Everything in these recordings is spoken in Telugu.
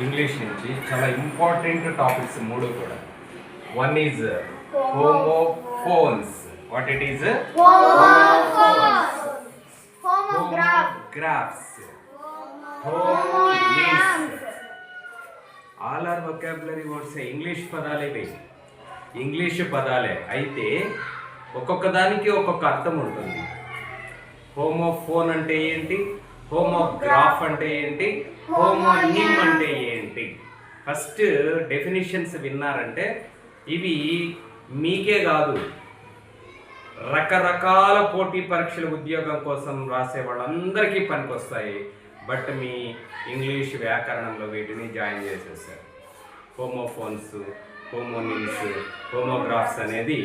ఇంగ్లీష్ నుంచి చాలా ఇంపార్టెంట్ టాపిక్స్ మూడు కూడా. One is homophones. What it is? Homographs. All are vocabulary words. English పదాలే ఇవి, ఇంగ్లీష్ పదాలే. అయితే ఒక్కొక్క దానికి ఒక్కొక్క అర్థం ఉంటుంది. హోమోఫోన్ అంటే ఏంటి, హోమోగ్రాఫ్ అంటే ఏంటి, హోమోనిమ్ అంటే ఏంటి? ఫస్ట్ డెఫినిషన్స్ విన్నారంటే ఇవి మీకే కాదు, రకరకాల పోటీ పరీక్షల ఉద్యోగం కోసం రాసే వాళ్ళందరికీ పనికొస్తాయి. బట్ మీ ఇంగ్లీష్ వ్యాకరణంలో వీటిని జాయిన్ చేసేసారు. హోమోఫోన్స్, హోమోనిమ్స్, హోమోగ్రాఫ్స్ అనేది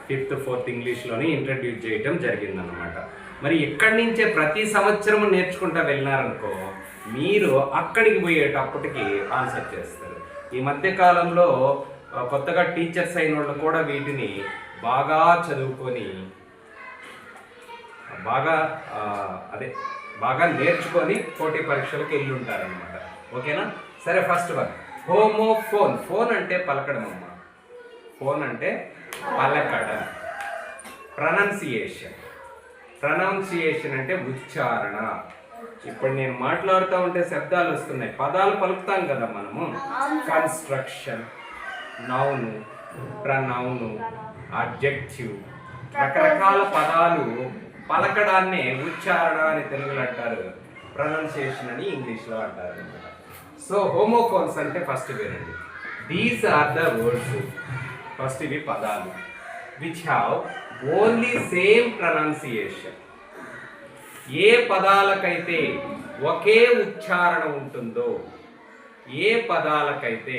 5th 4th ఇంగ్లీష్లోని ఇంట్రడ్యూస్ చేయటం జరిగిందనమాట. మరి ఇక్కడి నుంచే ప్రతి సంవత్సరం నేర్చుకుంటూ వెళ్ళినారనుకో, మీరు అక్కడికి పోయేటప్పటికి ఆన్సర్ చేస్తారు. ఈ మధ్యకాలంలో కొత్తగా టీచర్స్ అయిన వాళ్ళు కూడా వీటిని బాగా చదువుకొని బాగా నేర్చుకొని పోటీ పరీక్షలకు వెళ్ళి ఉంటారనమాట. ఓకేనా? సరే, ఫస్ట్ వన్ హోమోఫోన్. ఫోన్ అంటే పలకడం అమ్మ, ఫోన్ అంటే పలకడం. ప్రొనౌన్సియేషన్ అంటే ఉచ్చారణ. ఇప్పుడు నేను మాట్లాడుతూ ఉంటే శబ్దాలు వస్తున్నాయి, పదాలు పలుకుతాం కదా మనము. కన్స్ట్రక్షన్, నౌను, ప్రనౌను, అడ్జెక్టివ్, రకరకాల పదాలు పలకడాన్నే ఉచ్చారణ అని తెలుగులో అంటారు, ప్రొనౌన్సియేషన్ అని ఇంగ్లీష్లో అంటారు అనమాట. సో హోమోఫోన్స్ అంటే ఫస్ట్ వినండి. These are the words. First ఇవి పదాలు which have only same pronunciation. ఏ పదాలకైతే ఒకే ఉచ్చారణ ఉంటుందో, ఏ పదాలకైతే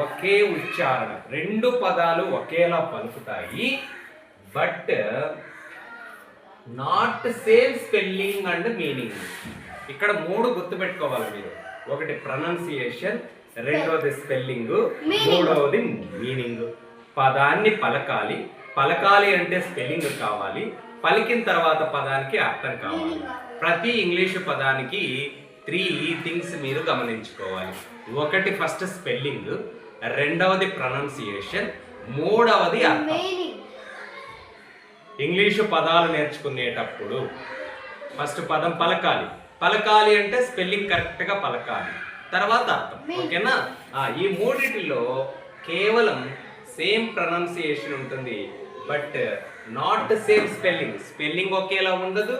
ఒకే ఉచ్చారణ, రెండు పదాలు ఒకేలా పలుకుతాయి, but not same spelling and meaning. ఇక్కడ మూడు గుర్తుపెట్టుకోవాలి మీరు. ఒకటి ప్రొనౌన్సియేషన్, రెండవది స్పెల్లింగ్, మూడవది మీనింగ్. పదాన్ని పలకాలి అంటే స్పెల్లింగ్ కావాలి, పలికిన తర్వాత పదానికి అర్థం కావాలి. ప్రతి ఇంగ్లీషు పదానికి 3 థింగ్స్ మీరు గమనించుకోవాలి. ఒకటి ఫస్ట్ స్పెల్లింగ్, రెండవది ప్రొనౌన్సియేషన్, మూడవది అర్థం. ఇంగ్లీషు పదాలు నేర్చుకునేటప్పుడు ఫస్ట్ పదం పలకాలి అంటే స్పెల్లింగ్ కరెక్ట్గా పలకాలి, తర్వాత అర్థం. ఓకేనా? ఈ మూడిటిలో కేవలం సేమ్ ప్రొనౌన్సియేషన్ ఉంటుంది, బట్ నాట్ సేమ్ స్పెల్లింగ్ ఒకేలా ఉండదు,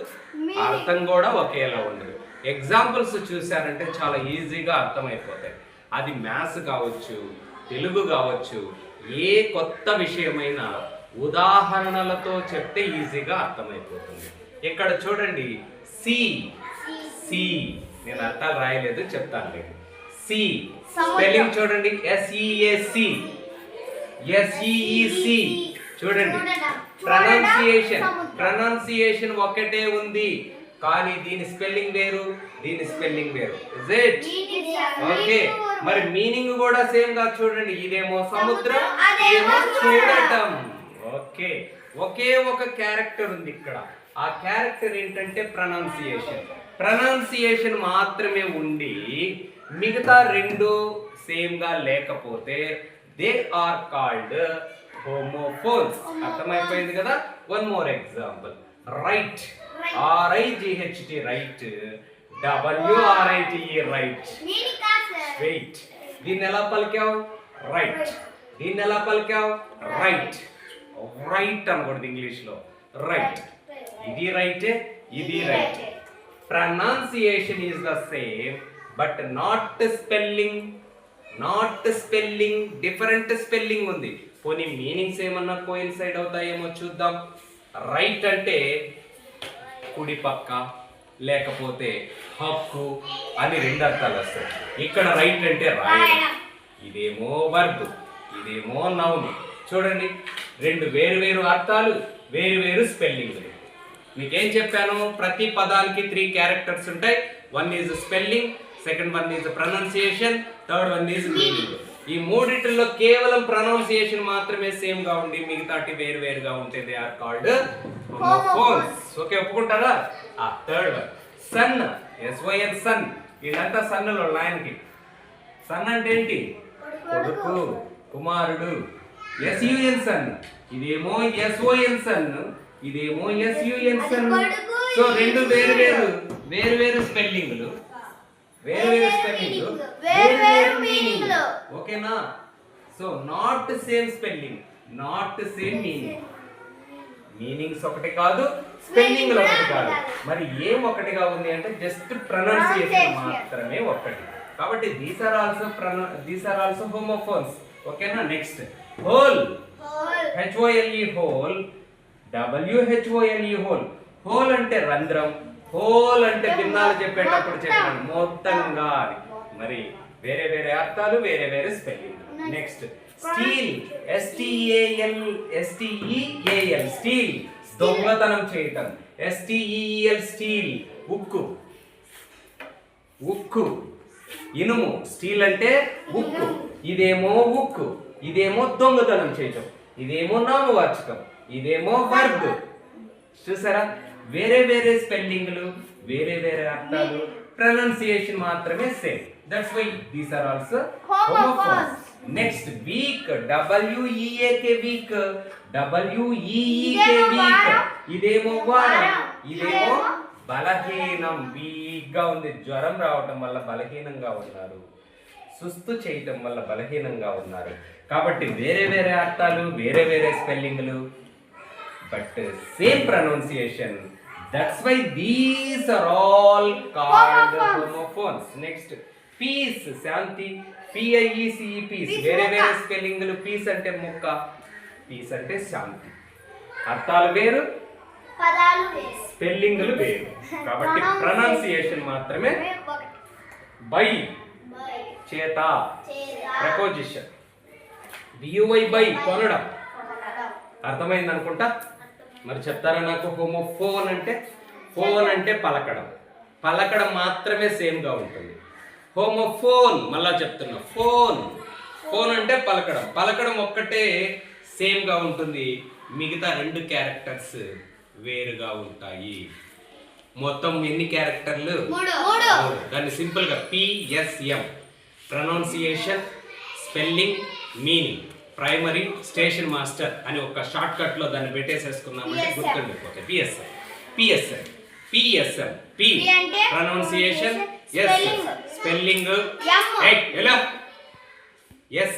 అర్థం కూడా ఒకేలా ఉండదు. ఎగ్జాంపుల్స్ చూసారంటే చాలా ఈజీగా అర్థమైపోతాయి. అది మ్యాథ్స్ కావచ్చు, తెలుగు కావచ్చు, ఏ కొత్త విషయమైనా ఉదాహరణలతో చెప్తే ఈజీగా అర్థమైపోతుంది. ఇక్కడ చూడండి, సి. నేను అర్థాలు రాయలేదు, చెప్తాను. సి స్పెల్లింగ్ చూడండి, SEEC. చూడండి, ప్రొనౌన్సియేషన్ ఒకటే ఉంది, కానీ దీని స్పెల్లింగ్ వేరు, దీని స్పెల్లింగ్ వేరు. ఓకే, మరి మీనింగ్ కూడా సేమ్ గా చూడండి. ఇదేమో సముద్రం, ఇదేమో చూడటం. ఓకే, ఒకే ఒక క్యారెక్టర్ ఉంది ఇక్కడ. ఆ క్యారెక్టర్ ఏంటంటే ప్రొనౌన్సియేషన్ మాత్రమే ఉండి మిగతా రెండు సేమ్ గా లేకపోతే దే ఆర్ కాల్డ్ హోమోఫోన్స్. అర్థమైపోయింది కదా? One more example. Right, RIGHT right, WRITE write. Wait, దీన్ని ఎలా పలికావు? రైట్. దీన్ని ఎలా పలికావు? రైట్. రైట్ అనకూడదు ఇంగ్లీష్లో, రైట్. ఇది రైటే, ఇది right. Pronunciation is the same, but not spelling different spelling ఉంది. పోనీ మీనింగ్స్ ఏమన్నా కోయిన్సైడ్ అవుతాయేమో చూద్దాం. రైట్ అంటే కుడి పక్క, లేకపోతే హక్కు అని 2 అర్థాలు వస్తాయి. ఇక్కడ రైట్ అంటే రాయడం. ఇదేమో వర్బ్, ఇదేమో నౌన్. చూడండి, 2 వేరు అర్థాలు, వేరు స్పెల్లింగ్లు. మీకేం చెప్పాను? ప్రతి పదానికి 3 క్యారెక్టర్స్ ఉంటాయి. One is spelling, second one is pronunciation, third one is meaning. ఈ మూడిటిలో కేవలం ప్రొనౌన్సియేషన్ మాత్రమే సేమ్ గా ఉండి మిగతాటి వేరుగా ఉంటే they are called homophones. Okay, ఒప్పుకుంటారా? Third one sun, SYN sun. వీళ్ళంతా సన్నులు ఆయనకి. సన్ అంటే ఏంటి? కొడుకు, కుమారుడు. ఎస్యుఎన్ సన్, ఇదేమో ఎస్ఓఎన్ సన్, ఇదేమో ఎస్యుఎన్ సన్. సో రెండు వేరు స్పెల్లింగ్లు, వేరు స్పెల్లింగ్లు, వేరు మీనింగ్లు. ఓకేనా? So not same spelling, not same meaning. Meanings ఒకటి కాదు, స్పెల్లింగ్ ఒకటి కాదు. మరి ఏం ఒకటిగా ఉంది అంటే జస్ట్ ప్రొనౌన్సియేషన్ మాత్రమే ఒకటి. కాబట్టి దీస్ ఆర్ ఆల్సో హోమోఫోన్స్. ఓకేనా? Next whole, HOLE whole, WHOLE whole. Whole అంటే రంధ్రం, హోల్ అంటే భిన్నాలు చెప్పేటప్పుడు చెప్పాను మొత్తంగా. మరి వేరే అర్థాలు, వేరే spelling. Next steel, STEAL, steel దొంగతనం చేయటం. STEEL స్టీల్ ఉక్కు, ఇనుము. స్టీల్ అంటే ఉక్కు, ఇదేమో ఉక్కు, ఇదేమో దొంగతనం చేయటం, ఇదేమో నామవాచకం, ఇదేమో వర్బ్. చూసారా? వేరే స్పెల్లింగ్లు, వేరే అర్థాలు, ప్రొనౌన్సియేషన్ మాత్రమే same. That's why these are also homophones. Next week, WEAK weak, WEEK week. ఇదేమో వారం, ఇదేమో బలహీనం. వీక్ గా ఉంది, జ్వరం రావటం వల్ల బలహీనంగా ఉన్నారు, సుస్తు చేయటం వల్ల బలహీనంగా ఉన్నారు. కాబట్టి వేరే అర్థాలు, వేరే స్పెల్లింగ్లు, but same pronunciation. That's why these are all called homophones. Next, peace, శాంతి, PIECE పీస్. వేరే స్పెల్లింగ్లు. పీస్ అంటే ముక్క, పీస్ అంటే శాంతి. అర్థాలు వేరు, స్పెల్లింగ్లు వేరు. కాబట్టి ప్రొనౌన్సియేషన్ మాత్రమే. బై, చేత, ప్రపోజిషన్. BUY బై, కొనడం. అర్థమైంది అనుకుంటా. మరి చెప్తారా నాకు? హోమోఫోన్ అంటే, ఫోన్ అంటే పలకడం మాత్రమే సేమ్ గా ఉంటుంది. హోమోఫోన్, మళ్ళా చెప్తున్నా, ఫోన్ అంటే పలకడం ఒక్కటే సేమ్ గా ఉంటుంది. మిగతా రెండు క్యారెక్టర్స్ వేరుగా ఉంటాయి. మొత్తం ఎన్ని క్యారెక్టర్లు? 3. దాన్ని సింపుల్ గా PSM, pronunciation, spelling, meaning. Primary, station master అని ఒక షార్ట్ కట్ లో దాన్ని పెట్టేసేసుకున్నామంటే గుర్తుండిపోతాయి. PSM, P pronunciation, S spelling, ఎలా S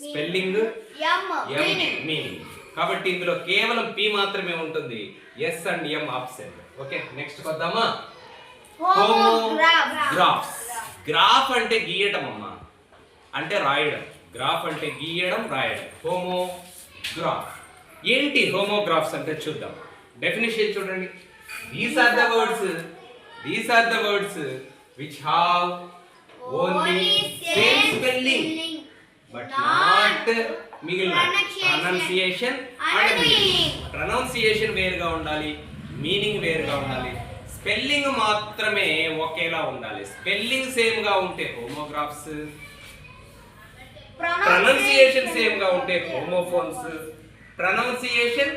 స్పెల్లింగ్, M మీనింగ్. కాబట్టి ఇందులో కేవలం P మాత్రమే ఉంటుంది, S and M option. Okay, next వద్దామా? హోమోగ్రాఫ్స్. గ్రాఫ్ అంటే గీయటం అమ్మా, అంటే రాయడం. గ్రాఫ్ అంటే గీయడం, రాయడం. హోమోగ్రాఫ్ ఏంటి? హోమోగ్రాఫ్స్ అంటే చూద్దాం. డెఫినిషన్ చూడండి. These are the words which have only same spelling but not మిగిలిన ప్రొనౌన్సియేషన్ అండ్ మీనింగ్. ప్రొనౌన్సియేషన్ వేరుగా ఉండాలి, మీనింగ్ వేరుగా ఉండాలి, స్పెల్లింగ్ మాత్రమే ఒకేలా ఉండాలి. స్పెల్లింగ్ సేమ్ గా ఉంటే హోమోగ్రాఫ్స్, ప్రొనౌన్సియేషన్ సేమ్ గా ఉంటే homophones. Pronunciation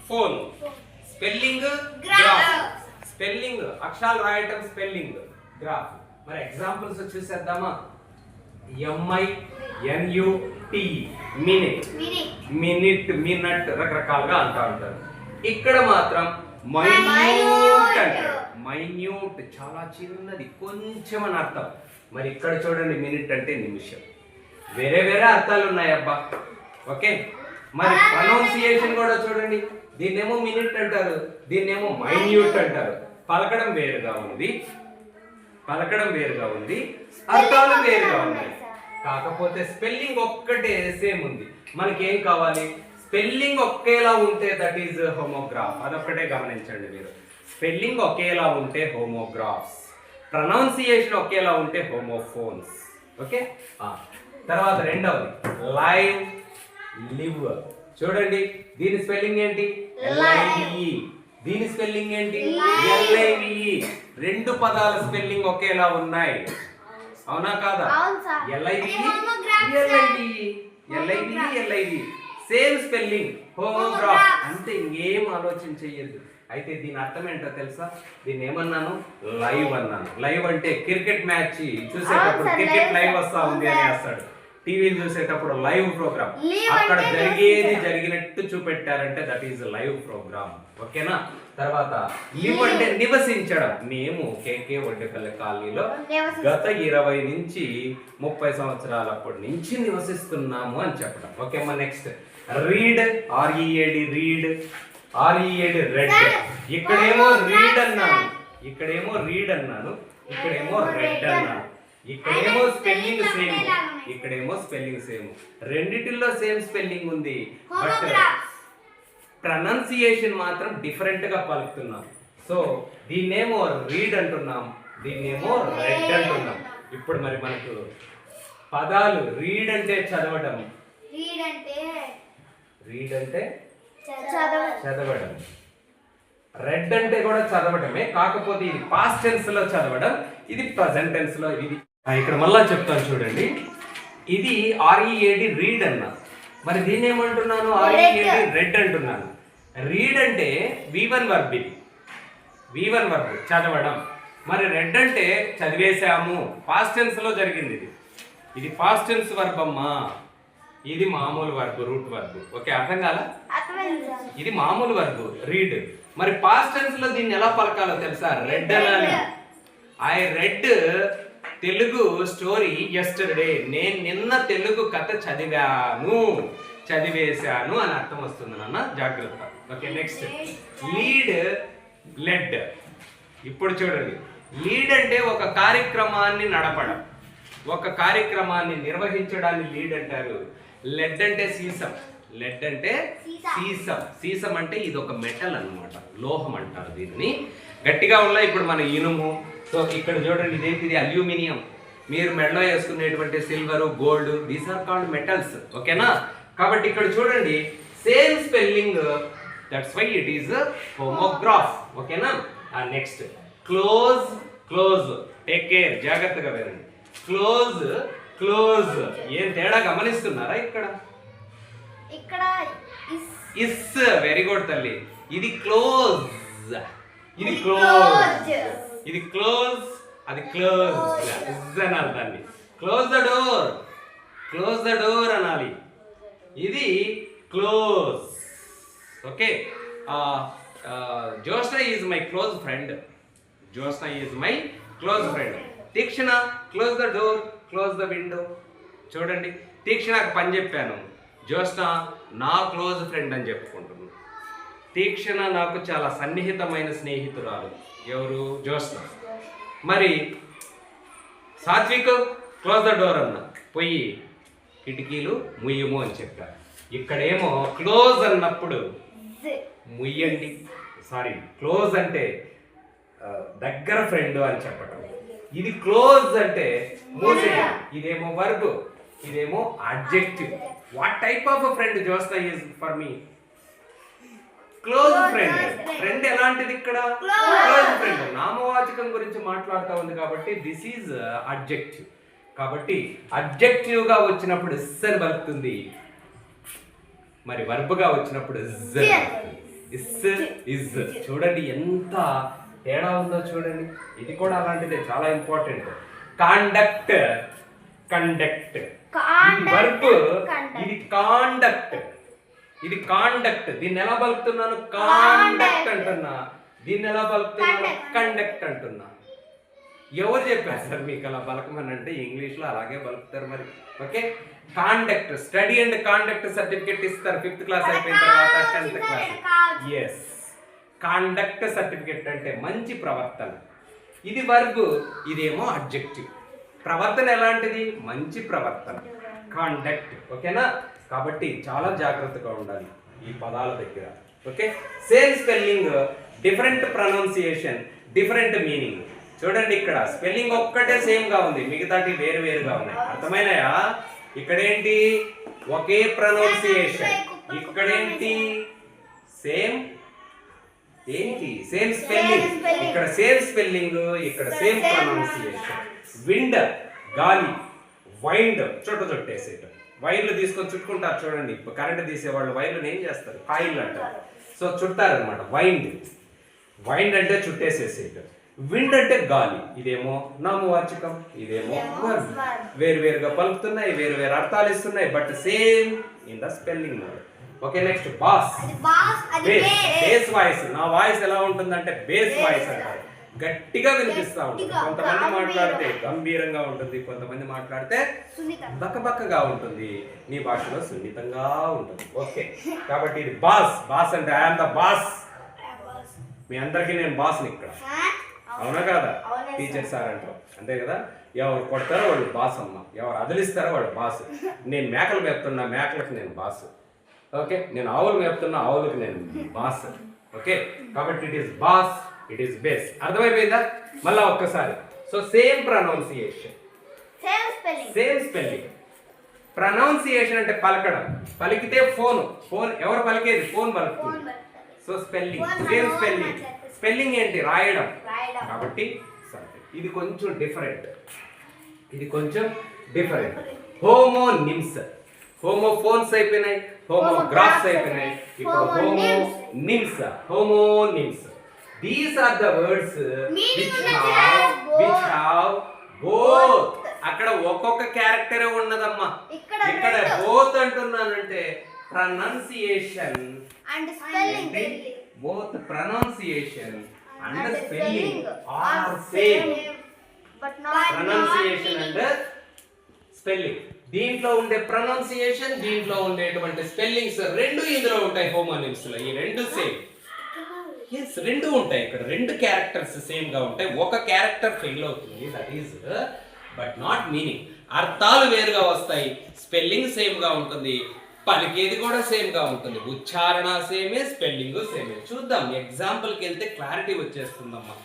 phone, spelling graph. Spelling అక్షరాలు రాయటం, స్పెల్లింగ్ గ్రాఫ్. మరి ఎగ్జాంపుల్స్ చూసేద్దామా? MINUT మినిట్ రకరకాలుగా అంటా ఉంటారు. ఇక్కడ మాత్రం మైన్యూట్ అంటారు. మైన్యూట్ చాలా చిన్నది, కొంచెం అని అర్థం. మరి ఇక్కడ చూడండి, మినిట్ అంటే నిమిషం. వేరే అర్థాలు ఉన్నాయి అబ్బా. ఓకే, మరి ప్రొనౌన్సియేషన్ కూడా చూడండి. దీన్నేమో మినిట్ అంటారు, దీన్నేమో మైన్యూట్ అంటారు. పలకడం వేరుగా ఉంది, అర్థాలు వేరుగా ఉన్నాయి. కాకపోతే స్పెల్లింగ్ ఒక్కటే సేమ్ ఉంది. మనకేం కావాలి? స్పెల్లింగ్ ఒకేలా ఉంటే దట్ ఈజ్ హోమోగ్రాఫ్. అదొక్కటే గమనించండి మీరు. స్పెల్లింగ్ ఒకేలా ఉంటే హోమోగ్రాఫ్స్, ప్రొనౌన్సియేషన్ ఒకేలా ఉంటే హోమోఫోన్స్. ఓకే, తర్వాత రెండవది లివ్. చూడండి, దీని స్పెల్లింగ్ ఏంటి? LIVE. దీని స్పెల్లింగ్ ఏంటి? LIVE. రెండు పదాల స్పెల్లింగ్ ఒకేలా ఉన్నాయి, అవునా కాదా? LIVE same spelling, homograph. అంతే, ఇంకేం ఆలోచన చెయ్యొద్దు. అయితే దీని అర్థం ఏంటో తెలుసా? దీన్ని ఏమన్నాను? లైవ్ అన్నాను. లైవ్ అంటే క్రికెట్ మ్యాచ్ చూసేటప్పుడు క్రికెట్ లైవ్ వస్తా ఉంది అని వేస్తాడు. టీవీలు చూసేటప్పుడు లైవ్ ప్రోగ్రామ్, అక్కడ జరిగేది జరిగినట్టు చూపెట్టారంటే దట్ ఈస్ లైవ్ ప్రోగ్రామ్. ఓకేనా? తర్వాత లివ్ అంటే నివసించడం. మేము కేకే వడ్డేపల్లి కాలనీలో గత 20 నుంచి 30 సంవత్సరాలప్పటి నుంచి నివసిస్తున్నాము అని చెప్పడం. ఓకేమ్మా. Next read, R E A D read, R E A D read. ఇక్కడేమో రీడ్ అన్నాను, ఇక్కడేమో రీడ్ అన్నాను, ఇక్కడేమో రెడ్ అన్నాను. ఇక్కడేమో స్పెల్లింగ్ సేమ్, ఇక్కడేమో స్పెల్లింగ్ సేమ్. రెండిటిల్లో సేమ్ స్పెల్లింగ్ ఉంది, బట్ ప్రొనౌన్సియేషన్ మాత్రం డిఫరెంట్ గా పలుకుతున్నాం. సో దీన్నేమో రీడ్ అంటున్నాం, దీన్నేమో రెడ్ అంటున్నాం. ఇప్పుడు మరి మనకు పదాలు రీడ్ అంటే చదవడం, రీడ్ అంటే చదవడం, రెడ్ అంటే కూడా చదవడమే, కాకపోతే ఇది పాస్ట్ టెన్స్ లో చదవడం, ఇది ప్రజెంట్ టెన్స్ లో. ఇది ఇక్కడ మళ్ళా చెప్తాను చూడండి. ఇది ఆర్ఈఏడి రీడ్ అన్నా, మరి దీన్ని ఏమంటున్నాను? ఆర్ఈఏడి రెడ్ అంటున్నాను. రీడ్ అంటే V1 వర్బ్, ఇది V1 వర్బ్ చదవడం. మరి రెడ్ అంటే చదివేశాము, పాస్ట్ టెన్స్ లో జరిగింది. ఇది పాస్ట్ టెన్స్ వర్బ్ అమ్మా, ఇది మామూలు వర్బ్, రూట్ వర్బ్. ఓకే, అర్థం కాలా? ఇది మామూలు వర్బ్ రీడ్. మరి పాస్ట్ టెన్స్ లో దీన్ని ఎలా పలకాలో తెలుసా? రెడ్ అనాలి. I read Telugu story yesterday. నేను నిన్న తెలుగు కథ చదివాను, చదివేశాను అని అర్థం వస్తుంది నాన్న, జాగ్రత్త. Okay, next lead, led. ఇప్పుడు చూడండి, లీడ్ అంటే ఒక కార్యక్రమాన్ని నడపడం, ఒక కార్యక్రమాన్ని నిర్వహించడాన్ని లీడ్ అంటారు. లెడ్ అంటే సీసం, లెడ్ అంటే సీసం. సీసం అంటే ఇది ఒక మెటల్ అన్నమాట, లోహం అంటారు దీన్ని. గట్టిగా ఉన్నాయి ఇప్పుడు మన ఇనుము. సో ఇక్కడ చూడండి, ఇదేంటిది? అల్యూమినియం. మీరు మెడలో వేసుకునేటువంటి silver, gold, these are called metals. ఓకేనా? కాబట్టి ఇక్కడ చూడండి, same spelling, that's why it is homograph. ఓకేనా? Next close, close. Take care, జాగ్రత్తగా వినండి. Close, close. ఏం తేడా గమనిస్తున్నారా? ఇక్కడ ఇస్. వెరీ గుడ్ తల్లి. ఇది క్లోజ్, ఇది క్లోజ్, ఇది క్లోజ్, అది క్లోజ్ అనాలి దాన్ని. Close the door, close the door అనాలి. ఇది close. Okay, Joshna is my close friend, Joshna is my close friend. Teekshana, close the door, close the window. చూడండి, తీక్షణకు పని చెప్పాను, జోష్న నా క్లోజ్ ఫ్రెండ్ అని చెప్పుకుంటున్నాను. తీక్షణ నాకు చాలా సన్నిహితమైన స్నేహితురాలు. ఎవరు? జోష్న. మరి సాత్విక్ క్లోజ్ ద డోర్ అన్న, పోయి కిటికీలు ముయ్యము అని చెప్పారు. ఇక్కడేమో క్లోజ్ అన్నప్పుడు ముయ్యండి, సారీ, క్లోజ్ అంటే దగ్గర ఫ్రెండ్ అని చెప్పటం. ఇది క్లోజ్ అంటే మూసేయండి. ఇదేమో వర్బ్, ఇదేమో adjective. What type of friend Joshna is for me? Close friend. Friend ఎలాంటిది? ఇక్కడ క్లోజ్ ఫ్రెండ్. నామవాచకం గురించి మాట్లాడుతూ ఉంది కాబట్టి దిస్ ఈజ్ అడ్జెక్టివ్. కాబట్టి అడ్జెక్టివ్ గా వచ్చినప్పుడు ఇస్ అని పలుకుతుంది, మరి వర్బ్ గా వచ్చినప్పుడు ఇస్. ఇస్. చూడండి ఎంత తేడా ఉందో చూడండి. ఇది కూడా అలాంటిదే, చాలా ఇంపార్టెంట్. Conduct, conduct. ఇది వర్బ్, ఇది కాండక్ట్, ఇది కాండక్ట్. దీన్ని ఎలా పలుకుతున్నాను? కాండక్ట్ అంటున్నా. దీన్ని ఎలా పలుకుతున్నాను? కండక్ట్ అంటున్నా. ఎవరు చెప్పారు సార్ మీకు అలా పలకమని? అంటే ఇంగ్లీష్లో అలాగే పలుకుతారు మరి. Okay, conduct. Study and conduct certificate ఇస్తారు 5th క్లాస్ అయిపోయిన తర్వాత, 10th class. Yes, conduct certificate అంటే మంచి ప్రవర్తన. ఇది వర్బ్, ఇదేమో అడ్జెక్టివ్. ప్రవర్తన ఎలాంటిది? మంచి ప్రవర్తన, కాండక్ట్. ఓకేనా? కాబట్టి చాలా జాగ్రత్తగా ఉండాలి ఈ పదాల దగ్గర. Okay, same spelling, different pronunciation, different meaning. చూడండి, ఇక్కడ స్పెల్లింగ్ ఒక్కటే సేమ్ గా ఉంది, మిగతాటి వేరు వేరుగా ఉన్నాయి. అర్థమైనాయా? ఇక్కడేంటి ఒకే ప్రొనౌన్సియేషన్, ఇక్కడేంటి సేమ్, ఏంటి సేమ్ స్పెల్లింగ్. ఇక్కడ సేమ్ స్పెల్లింగ్, ఇక్కడ సేమ్ ప్రొనౌన్సియేషన్. విండ్ గాలి, వైండ్ చుట్ట చుట్టేసేట. వైర్లు తీసుకొని చుట్టుకుంటారు చూడండి. కరెంట్ తీసేవాళ్ళు వైర్లు ఏం చేస్తారు? కాయిల్ అంటారు. So చుట్టారనమాట wind. వైండ్ అంటే చుట్టేసేసేయటం, విండ్ అంటే గాలి. ఇదేమో నామవాచకం, ఇదేమో వర్బ్. వేరువేరుగా పలుకుతున్నాయి, వేరువేరు అర్థాలు ఇస్తున్నాయి, but same in the spelling mode. Okay, next boss. Base voice. నా వాయిస్ ఎలా ఉంటుందంటే బేస్ వాయిస్ అంటారు, గట్టిగా వినిపిస్తా ఉంటుంది. కొంతమంది మాట్లాడితే గంభీరంగా ఉంటుంది, కొంతమంది మాట్లాడితే బక్కబక్కగా ఉంటుంది, నీ భాషలో సున్నితంగా ఉంటుంది. ఓకే, కాబట్టి ఇది బాస్. బాస్ అంటే ఐఎమ్ ద బాస్. మీ అందరికీ నేను బాస్ని ఇక్కడ, అవునా కదా? టీచర్ సార్ అంటారు, అంతే కదా? ఎవరు కొడతారో వాళ్ళు బాస్ అమ్మ, ఎవరు అదిలిస్తారో వాళ్ళు బాస్. నేను మేకలు మేపుతున్నా, మేకలకు నేను బాస్. ఓకే, నేను ఆవులు మేపుతున్నా, ఆవులకు నేను బాస్. ఓకే, కాబట్టి it is boss, it is base. అర్థమైపోయిందా? మళ్ళా ఒక్కసారి. So same pronunciation, same spelling. Pronunciation అంటే పలకడం, పలికితే ఫోన్. ఫోన్ ఎవరు పలికేది? ఫోన్ పలుకుతుంది. So spelling, same spelling. Spelling ఏంటి? రాయడం. కాబట్టి ఇది కొంచెం డిఫరెంట్, ఇది కొంచెం డిఫరెంట్. హోమోనిమ్స్. హోమోఫోన్స్ అయిపోయినాయి, హోమోగ్రాఫ్స్ అయిపోయినాయి, ఇప్పుడు homonyms. Homonyms. These are the words which have both. అక్కడ ఒక్కొక్క క్యారెక్టర్ ఉన్నదమ్మా. ఇక్కడ బోత్ అంటున్నానంటే pronunciation and spelling, both pronunciation and spelling are same. Pronunciation and spelling, దీంట్లో ఉండే ప్రొనౌన్సియేషన్, దీంట్లో ఉండేటువంటి స్పెల్లింగ్స్ రెండు ఇందులో ఉంటాయి. హోమోనిమ్స్ లో ఈ రెండు సేమ్. ఎస్, రెండు ఉంటాయి ఇక్కడ, రెండు క్యారెక్టర్స్ సేమ్ గా ఉంటాయి. ఒక క్యారెక్టర్ ఫెయిల్ అవుతుంది, that is but not meaning. అర్థాలు వేరుగా వస్తాయి, స్పెల్లింగ్ సేమ్ గా ఉంటుంది, పలికేది కూడా సేమ్ గా ఉంటుంది, ఉచ్చారణ సేమే, స్పెల్లింగ్ సేమే. చూద్దాం, ఎగ్జాంపుల్కి వెళ్తే క్లారిటీ వచ్చేస్తుందమ్మా.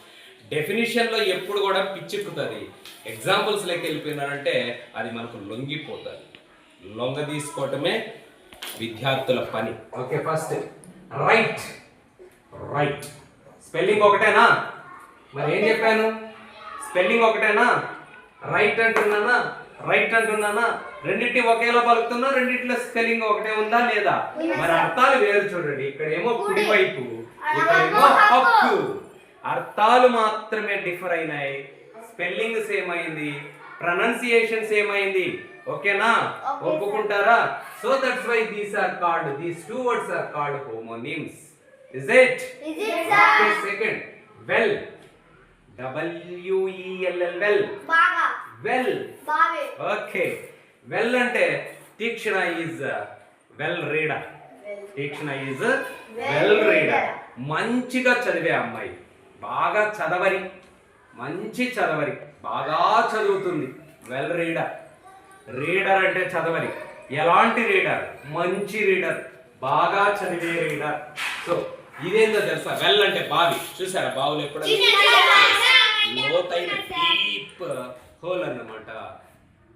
డెఫినిషన్ లో ఎప్పుడు కూడా పిచ్చెక్కుతుంది, ఎగ్జాంపుల్స్ లెక్క వెళ్ళిపోయినారంటే అది మనకు లొంగిపోతుంది. లొంగ తీసుకోవటమే విద్యార్థుల పని. Okay, first right. Right spelling ఒకటేనా? మరి ఏం చెప్పాను? స్పెల్లింగ్ ఒకటేనా? రైట్ అంటున్నానా, రైట్ అంటున్నానా? రెండింటి ఒకేలా పలుకుతున్నా, రెండింటిలో స్పెల్లింగ్ ఒకటే ఉందా లేదా? మరి అర్థాలు వేరు. చూడండి, ఇక్కడేమో కుడివైపు, ఇక్కడేమో హక్కు. అర్థాలు మాత్రమే డిఫర్ అయినాయి, స్పెల్లింగ్ సేమ్ అయింది, ప్రొనౌన్సియేషన్ సేమ్ అయింది. ఓకేనా? ఒప్పుకుంటారా? So that's why these two words are called homonyms. Is it? Okay, second. Well. W-E-L-L. Well. Well. Okay. Well ante Tikshana is well reader. Tikshana is well reader. మంచిగా చదివే అమ్మాయి, బాగా చదవరి, మంచి చదవరి, బాగా చదువుతుంది. Well reader. రీడర్ అంటే చదవరి. ఎలాంటి రీడర్? మంచి రీడర్, బాగా చదివే రీడర్. సో ఇదేందో తెలుసా? వెల్ అంటే బావి. చూసారా బావులు ఎప్పుడైనా? లోతైన డీప్ హోల్ అన్నమాట,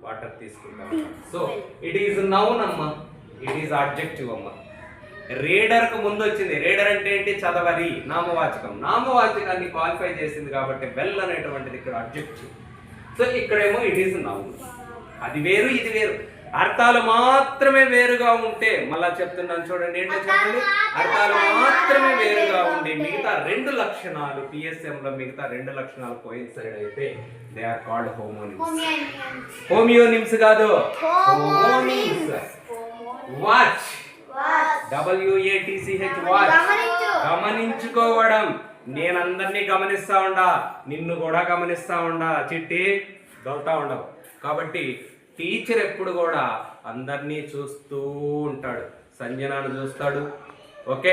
వాటర్ తీసుకుంటాం. సో ఇట్ ఈస్ నౌన్ అమ్మా, ఇట్ ఈస్ అడ్జెక్టివ్ అమ్మా. రీడర్ కు ముందు వచ్చింది. రీడర్ అంటే ఏంటి? చదవరి, నామవాచకం. నామవాచకాన్ని క్వాలిఫై చేసింది కాబట్టి వెల్ అనేటువంటిది ఇక్కడ అడ్జెక్టివ్. సో ఇక్కడేమో ఇట్ ఈస్ నౌన్. అది వేరు, ఇది వేరు. అర్థాలు మాత్రమే వేరుగా ఉంటే, మళ్ళా చెప్తున్నాను చూడండి, ఏంటో చెప్పండి. అర్థాలు మాత్రమే వేరుగా ఉండి మిగతా రెండు లక్షణాలు పిఎస్ఎం లో మిగతా రెండు లక్షణాలు కోయిన్సైడ్ అయితే దే ఆర్ కాల్డ్ హోమోనిమ్స్. హోమియోనిమ్స్ కాదు, హోమోనిమ్స్. Watch, WATCH, watch. గమనించుకోవడం. నేను అందరినీ గమనిస్తా ఉండా, నిన్ను కూడా గమనిస్తా ఉండా, చిట్టి దొల్తా ఉండవు. కాబట్టి టీచర్ ఎప్పుడు కూడా అందరినీ చూస్తూ ఉంటాడు. సంజనాను చూస్తాడు, ఓకే,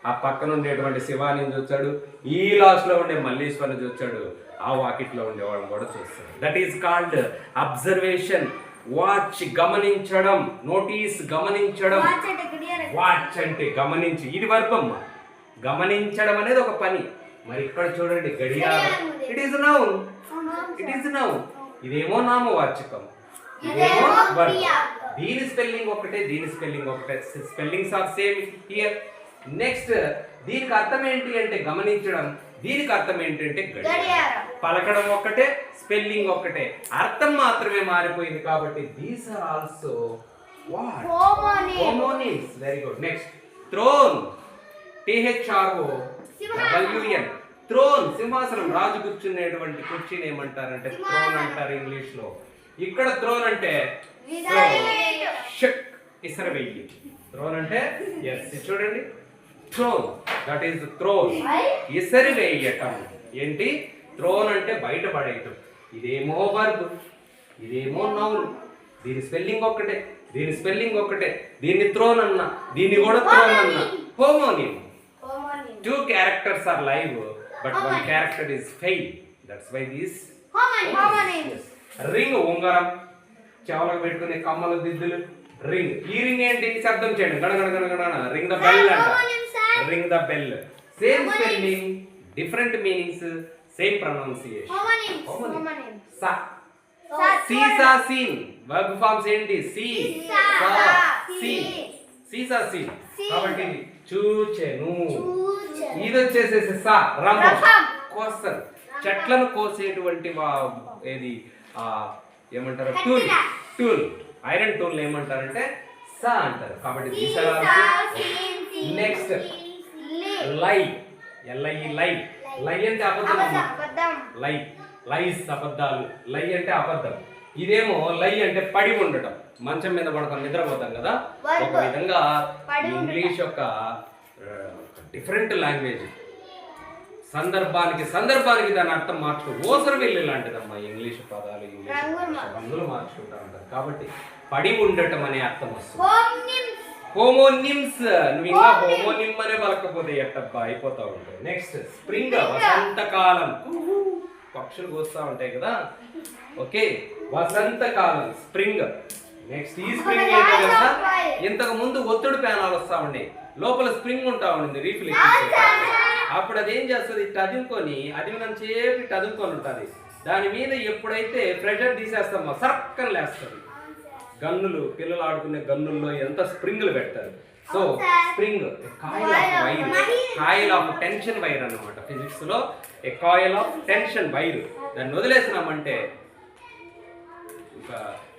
ఆ పక్కన ఉండేటువంటి శివాని చూస్తాడు, ఈ లాస్ట్ లో ఉండే మల్లీశ్వరిని చూస్తాడు, ఆ వాకిట్లో ఉండేవాళ్ళని కూడా చూస్తాడు. That is called observation. Watch, గమనించడం. నోటీస్, గమనించడం. వాచ్ అంటే గమనించి, ఇది వర్బమ్మ. గమనించడం అనేది ఒక పని. మరి ఇక్కడ చూడండి, గడియారం. It is noun, it is noun. ఇదేమో నామవాచకం, ఇదేమో వర్బ్. దీని స్పెల్లింగ్ ఒకటే, దీని స్పెల్లింగ్ ఒకటే. Spellings are same here. Next, దీనికి అర్థం ఏంటి అంటే గమనించడం, దీనికి అర్థం ఏంటంటే గడియారం. పలకడం ఒక్కటే, స్పెల్లింగ్ ఒక్కటే, అర్థం మాత్రమే మారిపోయింది. కాబట్టి these are also what? Homonyms. Very good. Next, throne. THROWN. Throne సింహాసనం, రాజు కూర్చునేటువంటి కుర్చీని ఏమంటారంటే థ్రోన్ అంటారు ఇంగ్లీష్ లో. ఇక్కడ థ్రోన్ అంటే ఇసరవెయ్యి. థ్రోన్ అంటే ఎస్ చూడండి, థ్రోన్ దట్ ఈస్ థ్రోన్, ఇసరివేయటం. ఏంటి థ్రోన్ అంటే బయట పడేయటం. ఇదేమో వర్బ్, ఇదేమో నౌన్. దీని స్పెల్లింగ్ ఒక్కటే, దీని స్పెల్లింగ్ ఒక్కటే. దీన్ని థ్రోన్ అన్నా, దీన్ని కూడా థ్రోన్ అన్నా. Homonym. Two characters are live, but one character is fail. That's why this homonyms. Ring ఉంగరం, చెవులకు పెట్టుకునే కమ్మలు దిద్దులు. రింగ్, ఈ రింగ్ ఏంటి? శబ్దం చేయండి, గడగడ గడగడ. రింగ్ ద బెల్ అంట. Ring the bell. Same spelling, different meanings, same pronunciation. Homonyms. సా, సీసా సీన్. వర్బ్ ఫార్మ్స్ ఏంటి? సీ, సా, సీన్. సీసా సీన్. కాబట్టి ఇది చూచెను. ఇది వచ్చేసేసి సా, రథం, కోస్తారు. చెట్లను కోసేటువంటి ఏది ఏమంటారు? టూల్. టూల్, ఐరన్ టూల్ ఏమంటారంటే సా అంటారు. కాబట్టి నెక్స్ట్ లై, ఎల్ఐ లై. లై అంటే అబద్ధం. లై, లైస్ అబద్ధాలు. లై అంటే అబద్ధం. ఇదేమో లై అంటే పడి ఉండటం, మంచం మీద పడతాం, నిద్రపోతాం కదా. ఒక విధంగా ఇంగ్లీష్ యొక్క డిఫరెంట్ లాంగ్వేజ్. సందర్భానికి దాని అర్థం మార్చుకో. ఓసరు వెళ్ళి లాంటిదమ్మా ఇంగ్లీష్ పదాలు, ఇంగ్లీష్ రంగులు మార్చుకుంటా ఉంటారు. కాబట్టి పడి ఉండటం అనే అర్థం వస్తుంది. హోమోనిమ్స్. నువ్వు ఇంకా హోమోనిమ్ అనే పలకపోతే ఎట్టబ్బా అయిపోతా ఉంటాయి. నెక్స్ట్ స్ప్రింగ్, వసంతకాలం. పక్షులు కోస్తా ఉంటాయి కదా. ఓకే, వసంతకాలం, స్ప్రింగ్. నెక్స్ట్ ఈ స్ప్రింగ్ ఏంటో తెలుసా? ఇంతకు ముందు ఒత్తిడి ప్యానాలు వస్తా ఉండే, లోపల స్ప్రింగ్ ఉంటా ఉండింది, రీఫిల్. అప్పుడు అది ఏం చేస్తుంది? ఇటు అదిమినంతసేపు ఇటు అదుముకొని ఉంటుంది. దాని మీద ఎప్పుడైతే ప్రెషర్ తీసేస్తామో సరక్కన లేస్తుంది. గన్నులు, పిల్లలు ఆడుకునే గన్నుల్లో ఎంత స్ప్రింగ్లు పెడతారు. So spring coil of tension wire అన్నమాట. ఫిజిక్స్ లో ఏ కాయిల్ ఆఫ్ టెన్షన్ వైర్. దాన్ని వదిలేసినామంటే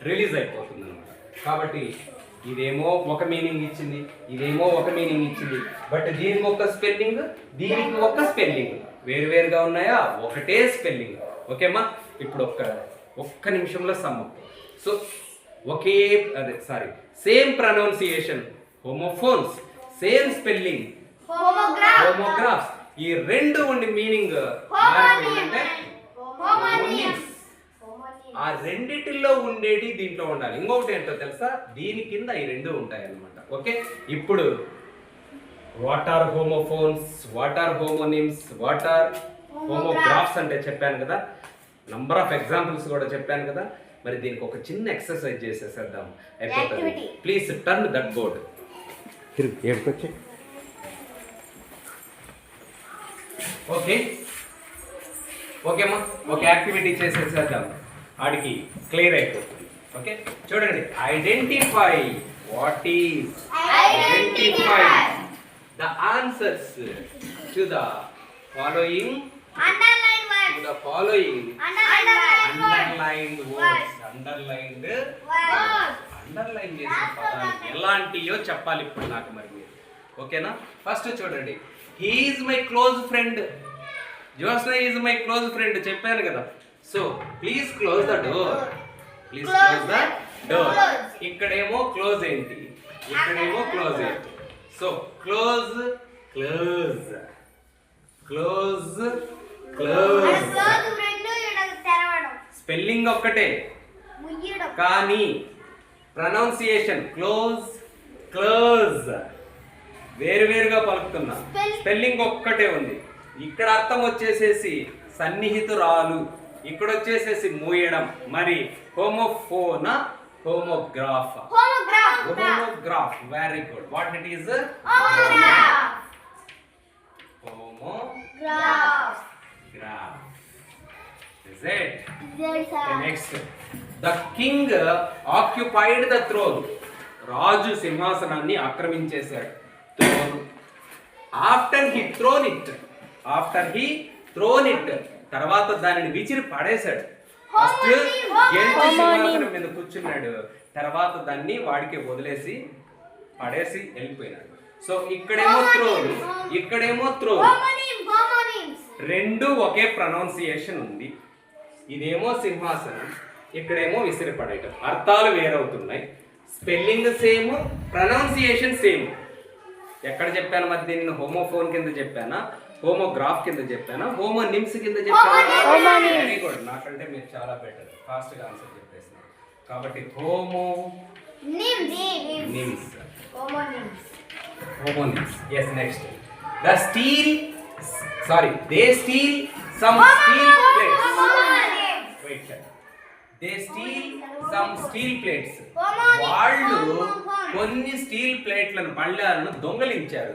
రిలీజ్ అయిపోతుంది అనమాట. కాబట్టి ఇదేమో ఒక మీనింగ్ ఇచ్చింది, ఇదేమో ఒక మీనింగ్ ఇచ్చింది. బట్ దీనికి ఒక స్పెల్లింగ్, దీనికి ఒక స్పెల్లింగ్. వేరువేరుగా ఉన్నాయా? ఒకటే స్పెల్లింగ్. ఓకేమ్మా, ఇప్పుడు ఒక్క నిమిషంలో సమ్మం. So same pronunciation, homophones, same spelling, homographs. ఈ రెండు ఉండి మీనింగ్ మారిపోయిందంటే ఆ రెండిటిల్లో ఉండేటి దీంట్లో ఉండాలి. ఇంకొకటి ఏంటో తెలుసా? దీని కింద ఈ రెండు ఉంటాయి అన్నమాట. ఓకే, ఇప్పుడు what are homophones, what are homonyms, what are homographs అంటే చెప్పాను కదా. నంబర్ ఆఫ్ ఎగ్జాంపుల్స్ కూడా చెప్పాను కదా. మరి దీనికి ఒక చిన్న ఎక్సర్సైజ్ చేసేసేద్దాం, అయిపోతుంది. Please turn that board. ఏడుకొచ్చి ఓకేమ్మా, ఒక యాక్టివిటీ చేసేసేద్దాం, ఆడికి క్లియర్ అయిపోతుంది. ఓకే, చూడండి. Identify. What is identify the answers to the following underlined words. Underline చేసిన పదాలు ఎలాంటియో చెప్పాలి ఇప్పుడు నాకు మరి మీరు. ఓకేనా? ఫస్ట్ చూడండి, he is my close friend. Josna is my close friend చెప్పాను కదా. So please close the door. Please close the door. ఇక్కడేమో క్లోజ్ ఏంటి, ఇక్కడేమో క్లోజ్ ఏంటి. So close, close, close, close. Spelling ఒక్కటే కానీ ప్రొనౌన్సియేషన్ క్లోజ్, క్లోజ్ వేరువేరుగా పలుకుతున్నా. స్పెల్లింగ్ ఒక్కటే ఉంది. ఇక్కడ అర్థం వచ్చేసేసి సన్నిహితురాలు, ఇక్కడ వచ్చేసేసి మూయడం. మరి హోమోఫోనా, homograph? Homograph. Very good. What it is? Homograph. Is it? Yes, sir. Next, the king occupied the throne. రాజు సింహాసనాన్ని ఆక్రమించేశాడు. Throne. After he throne it, తర్వాత దానిని విసిరి పడేశాడు. ఫస్ట్ గెలిచి సింహాసనం మీద కూర్చున్నాడు, తర్వాత దాన్ని వాడికి వదిలేసి పడేసి వెళ్ళిపోయినాడు. సో ఇక్కడేమో థ్రోన్, ఇక్కడేమో థ్రోన్. రెండు ఒకే ప్రొనౌన్సియేషన్ ఉంది. ఇదేమో సింహాసనం, ఇక్కడేమో విసిరిపడేయటం. అర్థాలు వేరవుతున్నాయి, స్పెల్లింగ్ సేమ్, ప్రొనౌన్సియేషన్ సేమ్. ఎక్కడ చెప్పాను మరి దీన్ని? హోమోఫోన్ కింద చెప్పానా, హోమోగ్రాఫ్ కింద చెప్పానా, హోమోనిమ్స్ కింద చెప్పానా? వెరీ గుడ్, నాకంటే మీరు చాలా బెటర్, ఫాస్ట్గా ఆన్సర్ చెప్పేస్తున్నారు. కాబట్టి homonyms. Yes, next. They steal some steel plates. Wait, they steal some steel plates. వాళ్ళు కొన్ని స్టీల్ ప్లేట్లను పళ్ళాలను దొంగలించారు.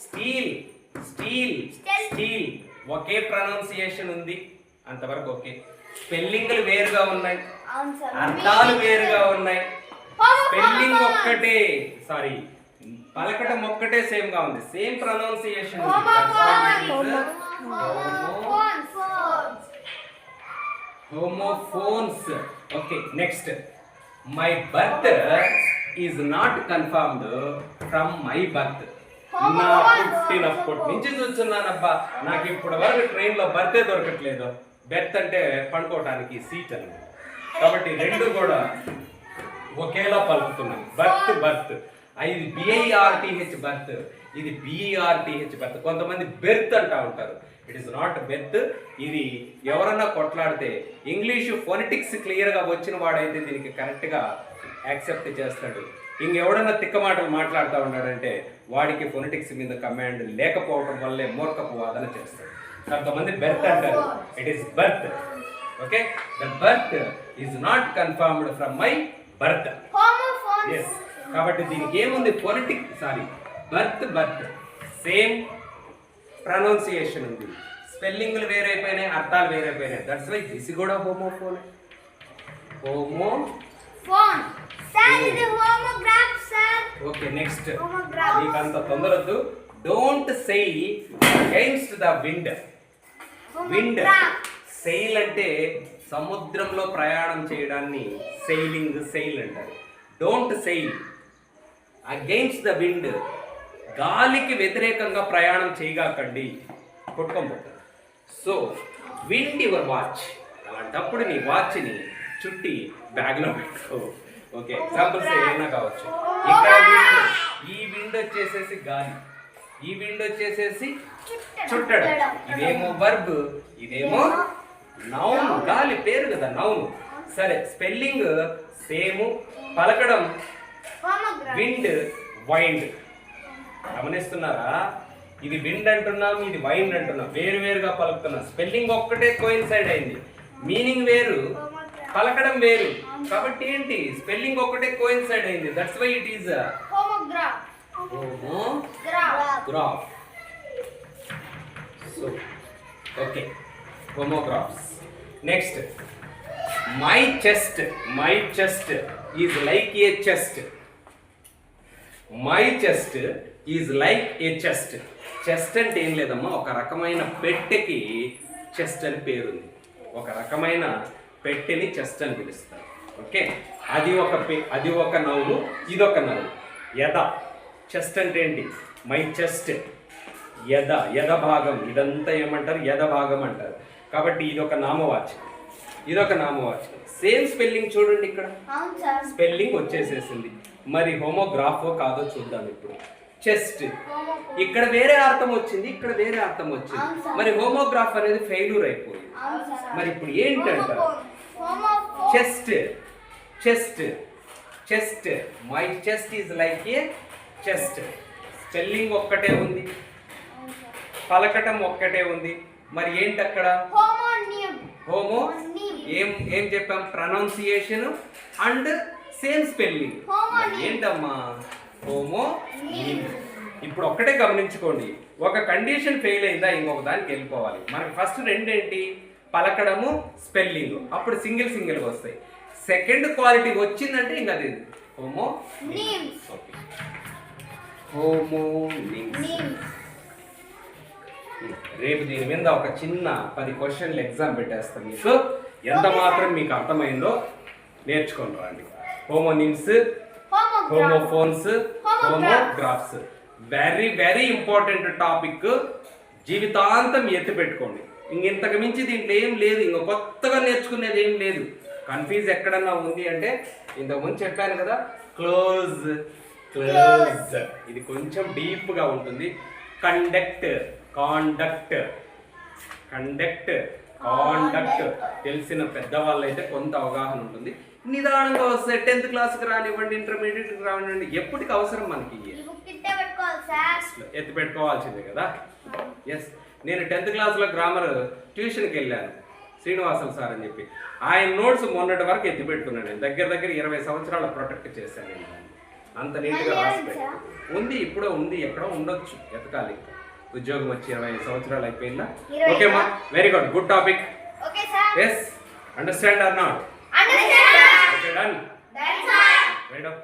స్టీల్ ఒకే ప్రొనౌన్సియేషన్ ఉంది, అంతవరకు ఓకే. స్పెల్లింగ్లు వేరుగా ఉన్నాయి, అర్థాలు వేరుగా ఉన్నాయి. స్పెల్లింగ్ ఒక్కటే, పలకటం ఒక్కటే సేమ్ గా ఉంది, same pronunciation. Homophones. Okay, next. My birth is not confirmed from my birth. నా పుట్టినప్పటి నుంచి చూస్తున్నానబ్బా, నాకు ఇప్పటి వరకు ట్రైన్ లో బర్తే దొరకట్లేదు. బెర్త్ అంటే పండుకోవడానికి సీట్ అని, కాబట్టి రెండు కూడా ఒకేలా పలుకుతున్నాయి. బర్త్ ఇది BIRTH బర్త్, ఇది BERTH బర్త్. కొంతమంది బెర్త్ అంటా ఉంటారు, ఇట్ ఇస్ నాట్ బెర్త్. ఇది ఎవరన్నా కొట్లాడితే ఇంగ్లీషు ఫొనెటిక్స్ క్లియర్గా వచ్చిన వాడైతే దీనికి కరెక్ట్గా యాక్సెప్ట్ చేస్తాడు. ఇంకెవడన్నా తిక్క మాటలు మాట్లాడుతూ ఉన్నాడంటే వాడికి ఫొనెటిక్స్ మీద కమాండ్ లేకపోవడం వల్లే మూర్ఖపు వాదన చేస్తాడు. కొంతమంది బెర్త్ అంటారు, it is birth. Okay, the berth is not confirmed from my birth. Yes, కాబట్టి దీనికి ఏముంది? బర్త్ సేమ్ ప్రొనౌన్సియేషన్ ఉంది, స్పెల్లింగ్లు వేరైపోయినాయి, అర్థాలు వేరైపోయినాయి. దట్స్ వై దిస్ కూడా హోమోఫోన్. Okay, next. మీకు అంత తొందరొద్దు. Don't sail against the wind. Sail అంటే సముద్రంలో ప్రయాణం చేయడాన్ని సెయిల్ అంటారు. Don't sail against the wind, గాలికి వ్యతిరేకంగా ప్రయాణం చేయగాకండి, కొట్టుకోబోతారు. So wind your watch. అలాంటప్పుడు నీ వాచ్ని చుట్టి బ్యాగ్లో పెట్టుకో. ఓకే, ఎగ్జాంపుల్స్ ఏమైనా కావచ్చు. ఇక్కడ ఈ విండ్ వచ్చేసేసి గాలి, ఈ విండ్ వచ్చేసేసి చుట్టడం. ఇదేమో వర్బ్, ఇదేమో నౌన్. గాలి పేరు కదా నౌన్. సరే, స్పెల్లింగ్ సేమ్, పలకడం విండ్, వైండ్. గమనిస్తున్నారా? ఇది విండ్ అంటున్నాం, ఇది వైండ్ అంటున్నాం, వేరుగా పలుకుతున్నాం. స్పెల్లింగ్ ఒక్కటే కోయిన్సైడ్ అయింది, మీనింగ్ వేరు, పలకడం వేరు. కాబట్టి ఏంటి? స్పెల్లింగ్ ఒక్కటే కోయిన్సైడ్ అయింది. That's why it is homograph. So okay, homographs. Next, my chest is like a chest. My chest is like a chest. Chest అంటే ఏం లేదమ్మా, ఒక రకమైన పెట్టెకి చెస్ట్ అని పేరుంది. ఒక రకమైన పెట్టెని చెస్ట్ అని పిలుస్తారు. ఓకే, అది ఒక నౌను, ఇదొక నౌను. యద. చెస్ట్ అంటే ఏంటి? My chest. యద భాగం, ఇదంతా ఏమంటారు? యద భాగం అంటారు. కాబట్టి ఇదొక నామవాచకం, ఇదొక నామవాచకం. సేమ్ స్పెల్లింగ్ చూడండి, ఇక్కడ స్పెల్లింగ్ వచ్చేసేసింది. మరి హోమోగ్రాఫో కాదో చూద్దాం ఇప్పుడు. చెస్ట్, ఇక్కడ వేరే అర్థం వచ్చింది, ఇక్కడ వేరే అర్థం వచ్చింది. మరి హోమోగ్రాఫ్ అనేది ఫెయిల్యూర్ అయిపోయింది. మరి ఇప్పుడు ఏంటంటారు? Chest. My chest is like a chest. Spelling ఒక్కటే ఉంది, పలకటం ఒక్కటే ఉంది. మరి ఏంటి అక్కడ? హోమో ఏం చెప్పాం? Pronunciation and same spelling. ఏంటమ్మా? హోమో. ఇప్పుడు ఒక్కటే గమనించుకోండి, ఒక కండిషన్ ఫెయిల్ అయిందా ఇంకొక దానికి వెళ్ళిపోవాలి. మనకి ఫస్ట్ రెండేంటి? పలకడము, స్పెల్లింగ్. అప్పుడు సింగిల్ వస్తాయి. సెకండ్ క్వాలిటీ వచ్చిందంటే ఇంకా అది హోమో. రేపు దీని మీద ఒక చిన్న 10 క్వశ్చన్లు ఎగ్జామ్ పెట్టేస్తాం. మీకు ఎంత మాత్రం మీకు అర్థమైందో నేర్చుకొని రండి. Homonyms, homophones, homographs. Very important topic. జీవితాంతం ఎత్తి పెట్టుకోండి. ఇంతకు మించి దీంట్లో ఏం లేదు, ఇంకో కొత్తగా నేర్చుకునేది ఏం లేదు. కన్ఫ్యూజ్ ఎక్కడన్నా ఉంది అంటే ఇంతకుముందు చెప్పాను కదా, క్లోజ్ క్లోజ్, ఇది కొంచెం డీప్గా ఉంటుంది. కండక్ట్ కాండక్ట్, కండక్ట్ కాండక్ట్ తెలిసిన పెద్దవాళ్ళు అయితే కొంత అవగాహన ఉంటుంది. నిదానంగా వస్తే 10th క్లాస్కి రానివ్వండి, ఇంటర్మీడియట్కి రానివ్వండి, ఎప్పటికి అవసరం మనకి ఎత్తి పెట్టుకోవాల్సిందే కదా. ఎస్, నేను 10th క్లాస్లో గ్రామర్ ట్యూషన్కి వెళ్ళాను, శ్రీనివాసులు సార్ అని చెప్పి. ఆయన నోట్స్ మొన్నటి వరకు ఎత్తి పెట్టుకున్నాను నేను. దగ్గర 20 సంవత్సరాలు ప్రొటెక్ట్ చేశాను నేను దాన్ని. అంత నీట్గా రాసి పెట్టాను. ఉంది, ఇప్పుడే ఉంది, ఎక్కడో ఉండొచ్చు, ఎతకాలి. ఉద్యోగం వచ్చి 20 సంవత్సరాలు అయిపోయిందా? ఓకేమా, very good, good topic. Yes, understand or not? Okay, done. Write up.